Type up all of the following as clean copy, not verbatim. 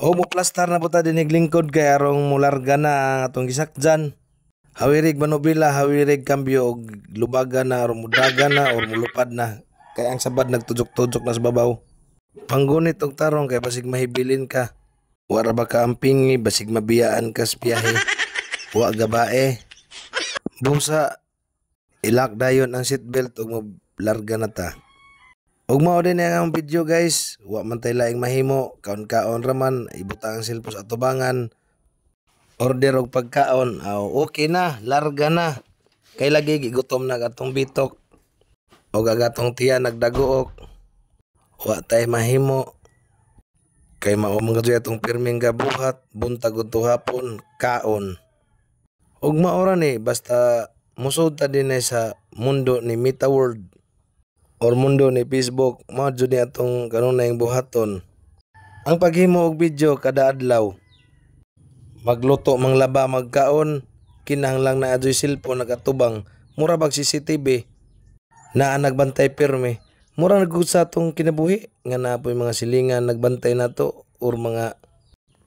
O mo plastar na po ta dinig lingkod kay arong mularga na ang atong gisakjan. Hawirig manubila, hawirig kambyo og lubaga na or mudaga na or mulupad na. Kay ang sabad nagtudok-tudok na sa babaw. Panggunit og tarong kay basig mahibilin ka. Wara ba ka ampingi basig mabiyaan ka sa biyahe. Wa gabae. Busa ilak dayon ang seatbelt ug maglarga na ta. Ug mao din ang video guys, wa man tay laing mahimo, kaon-kaon raman ibutang ang cellphone sa atubangan. Order og pagkaon, okay na, larga na. Kay lagi gigutom na atong bitok. Og agatong tiyan nagdaguok. Wa tay mahimo. Kay mao man gadto atong pirming gabuhat, buntag ug hapon kaon. Ug maora ni basta musud ta dinay sa mundo ni Meta World or mundo ni Facebook, mao jud ni atong kanunayng buhaton. Ang paghimo og video kada adlaw, magluto, manglaba, magkaon, kinahanglang na adyoy cellphone nagatubang, mura bag CCTV na nagbantay pirme. Mura nagud sa atong kinabuhi nga napoy mga silingan nagbantay nato or mga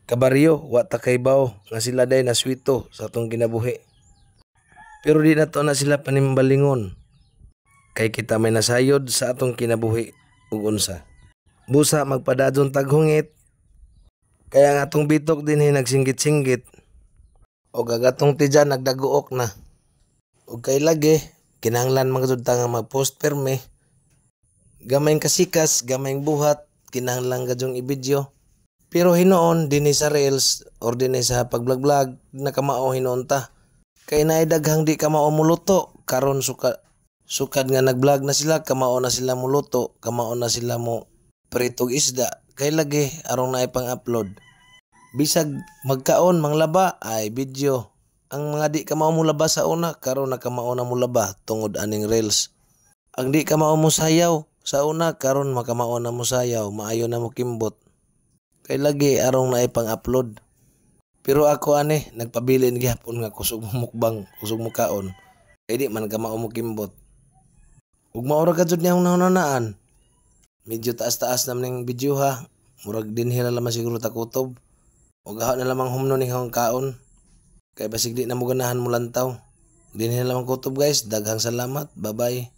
kabaryo wa ta kaybaw nga sila day naswito sa atong kinabuhi. Pero di nato na sila panimbalingon. Kay kita may nasayod sa atong kinabuhi ug unsa. Busa magpadadon taghungit. Kaya ang atong bitok din nagsinggit-singgit. O gagatong tijan nagdaguok na. Ug kay lagi kinahanglan magud ta nga mag-post pirme. Gamayng kasikas, gamayng buhat, kinahanglan gadyong i-video. Pero hinoon dinhi sa reels or dinhi sa pag-vlog nakamao hinoon ta. Kay naay daghang di ka mao muluto karon sukad nga nag-vlog na sila, kamao na sila muluto, kamao na sila mo pritog isda. Kay lagi arong naay pang-upload. Bisag magkaon manglaba ay video. Ang mga di ka mao mulaba sa una karon nakamao na mulaba tungod aning reels. Ang di ka mao musayaw sa una karon makamao na musayaw, maayo na mo kimbot. Kay lagi arong naay pang-upload. Pero ako nagpabilin gihapon nga kusog mo mukbang, kusog mo kaon. Kay di man ka mao mo kimbot. Ug maura ka jud niyang nahunanaan. Medyo taas-taas naman ng video ha. Murag dinhi na lamang siguro ta kutob. Ug gaho na lamang humno ning kaon. Kay basig di na mo ganahan mo lantaw. Dinhi na lamang kutob guys. Daghang salamat. Bye-bye.